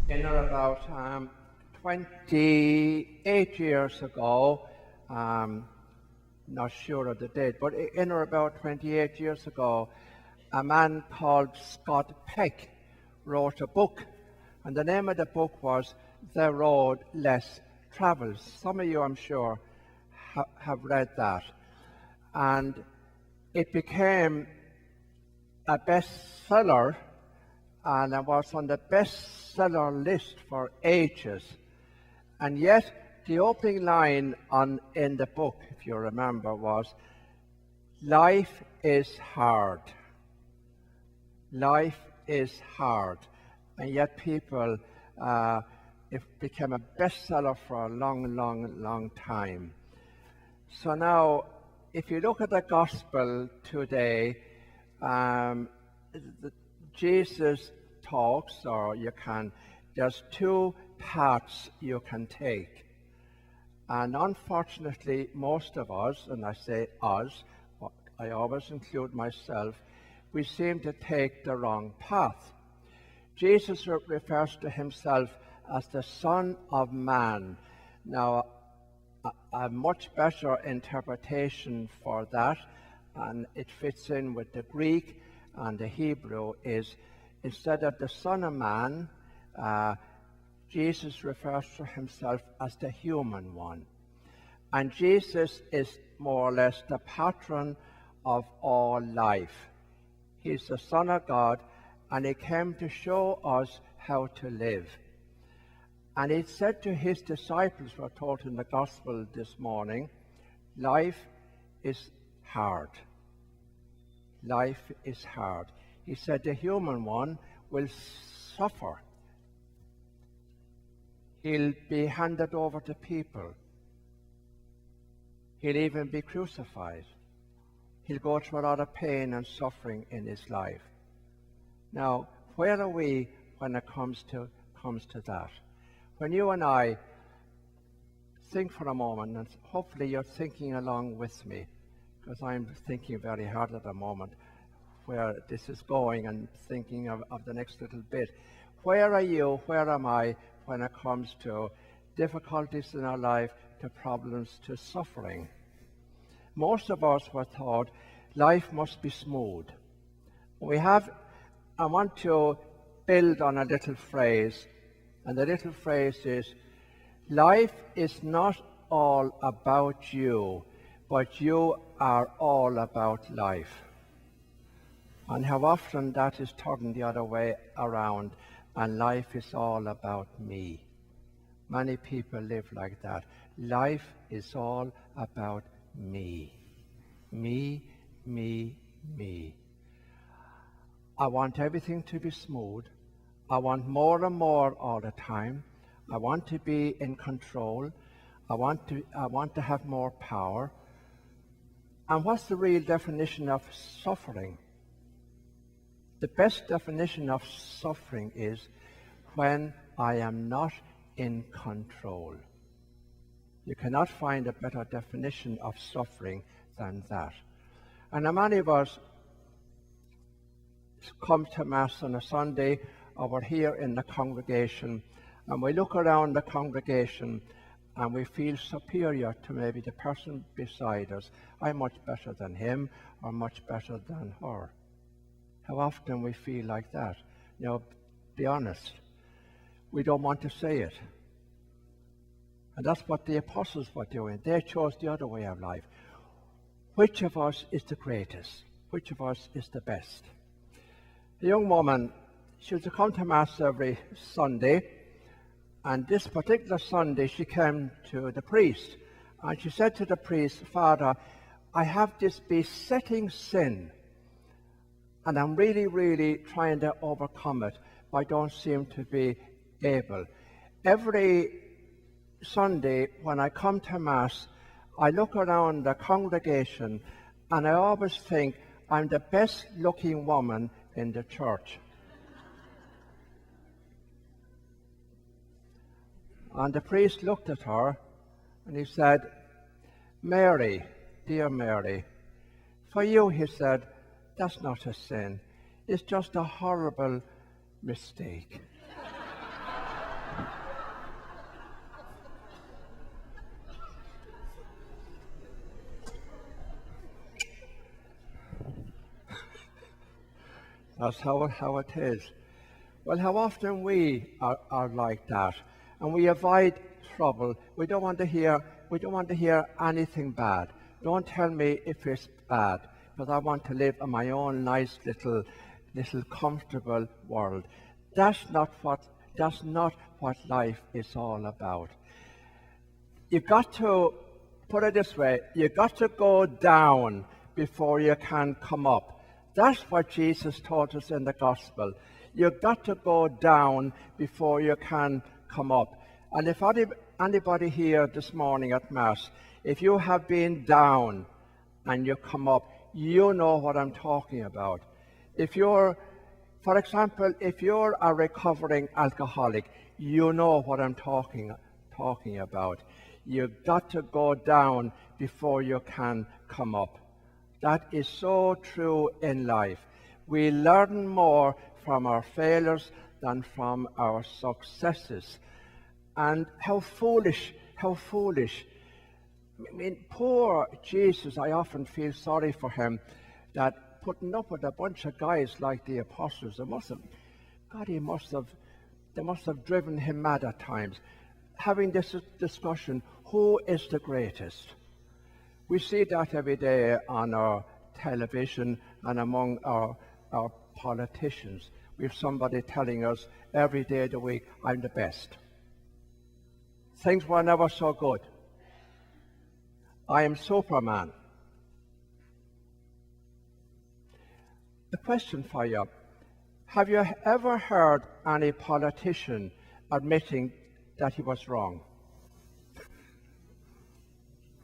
in about 28 years ago, not sure of the date, but in or about 28 years ago, a man called Scott Peck wrote a book, and the name of the book was The Road Less Traveled. Some of you, I'm sure, have read that. And it became a bestseller, and it was on the bestseller list for ages. And yet, the opening line in the book, if you remember, was, "Life is hard. Life is hard." And yet people, it became a bestseller for a long, long, long time. So now, if you look at the gospel today, Jesus talks, or there's two paths you can take. And unfortunately, most of us, and I say us, I always include myself, we seem to take the wrong path. Jesus refers to himself as the Son of Man. Now, a much better interpretation for that, and it fits in with the Greek and the Hebrew, is instead of the Son of Man, Jesus refers to himself as the human one. And Jesus is more or less the patron of all life. He's the Son of God, and he came to show us how to live. And he said to his disciples, we're told in the gospel this morning, life is hard. Life is hard. He said the human one will suffer. He'll be handed over to people. He'll even be crucified. He'll go through a lot of pain and suffering in his life. Now, where are we when it comes to that? When you and I think for a moment, and hopefully you're thinking along with me, because I'm thinking very hard at the moment where this is going and thinking of the next little bit. Where are you, where am I, when it comes to difficulties in our life, to problems, to suffering? Most of us were taught life must be smooth. I want to build on a little phrase, and the little phrase is, life is not all about you, but you are all about life. And how often that is turned the other way around, and life is all about me. Many people live like that. Life is all about me. Me, me, me. I want everything to be smooth. I want more and more all the time. I want to be in control. I want to have more power. And what's the real definition of suffering? The best definition of suffering is when I am not in control. You cannot find a better definition of suffering than that. And many of us come to Mass on a Sunday, or we're here in the congregation, and we look around the congregation and we feel superior to maybe the person beside us. I'm much better than him, or much better than her. How often we feel like that? You know, be honest. We don't want to say it. And that's what the apostles were doing. They chose the other way of life. Which of us is the greatest? Which of us is the best? The young woman, she used to come to Mass every Sunday, and this particular Sunday she came to the priest, and she said to the priest, "Father, I have this besetting sin, and I'm really, really trying to overcome it, but I don't seem to be able. Every Sunday when I come to Mass, I look around the congregation, and I always think I'm the best looking woman in the church." And the priest looked at her and he said, "Mary, dear Mary, for you," he said, "that's not a sin. It's just a horrible mistake." That's how it is. Well, how often we are like that, and we avoid trouble. We don't want to hear anything bad. Don't tell me if it's bad, because I want to live in my own nice little comfortable world. That's not what life is all about. You've got to put it this way: you've got to go down before you can come up. That's what Jesus taught us in the gospel. You've got to go down before you can come up. And if anybody here this morning at Mass, if you have been down and you come up, you know what I'm talking about. For example, if you're a recovering alcoholic, you know what I'm talking about. You've got to go down before you can come up. That is so true in life. We learn more from our failures than from our successes. And how foolish. I mean, poor Jesus, I often feel sorry for him, that putting up with a bunch of guys like the apostles, they must have driven him mad at times. Having this discussion, who is the greatest? We see that every day on our television and among our politicians. We have somebody telling us every day of the week, I'm the best. Things were never so good. I am Superman. The question for you: have you ever heard any politician admitting that he was wrong?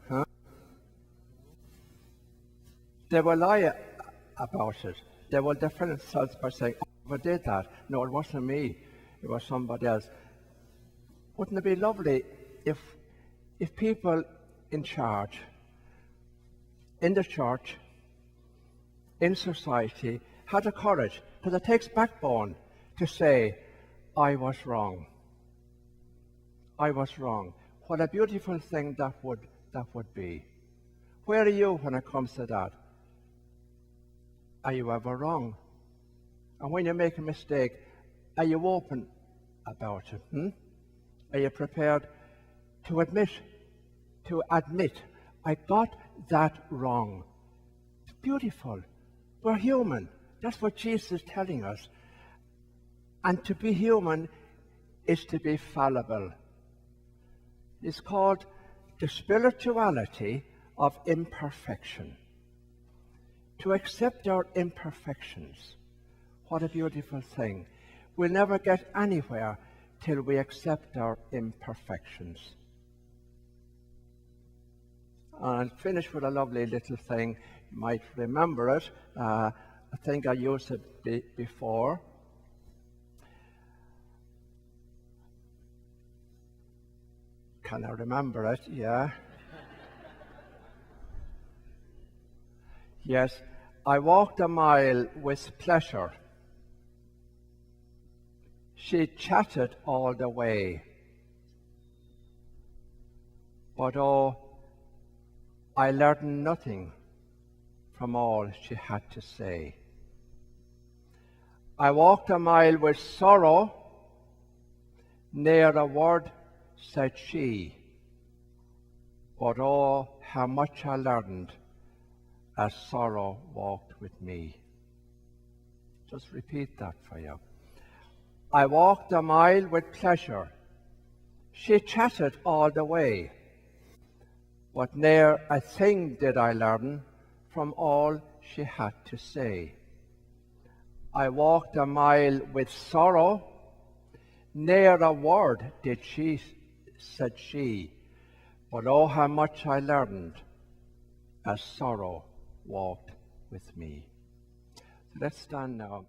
Huh? They will lie about it. They will defend themselves by saying, I never did that. No, it wasn't me. It was somebody else. Wouldn't it be lovely if people in charge, in the church, in society, had the courage, because it takes backbone, to say, I was wrong. I was wrong. What a beautiful thing that would be. Where are you when it comes to that? Are you ever wrong? And when you make a mistake, are you open about it? Are you prepared to admit, I got that wrong? It's beautiful. We're human. That's what Jesus is telling us. And to be human is to be fallible. It's called the spirituality of imperfection. To accept our imperfections. What a beautiful thing. We'll never get anywhere till we accept our imperfections. And I'll finish with a lovely little thing. You might remember it. I think I used it before. Can I remember it? Yeah. Yes. I walked a mile with pleasure. She chatted all the way. But oh, I learned nothing from all she had to say. I walked a mile with sorrow, ne'er a word said she. But oh, how much I learned as sorrow walked with me. Just repeat that for you. I walked a mile with pleasure. She chatted all the way. But ne'er a thing did I learn from all she had to say. I walked a mile with sorrow. Ne'er a word said she. But oh, how much I learned as sorrow walked with me. So let's stand now.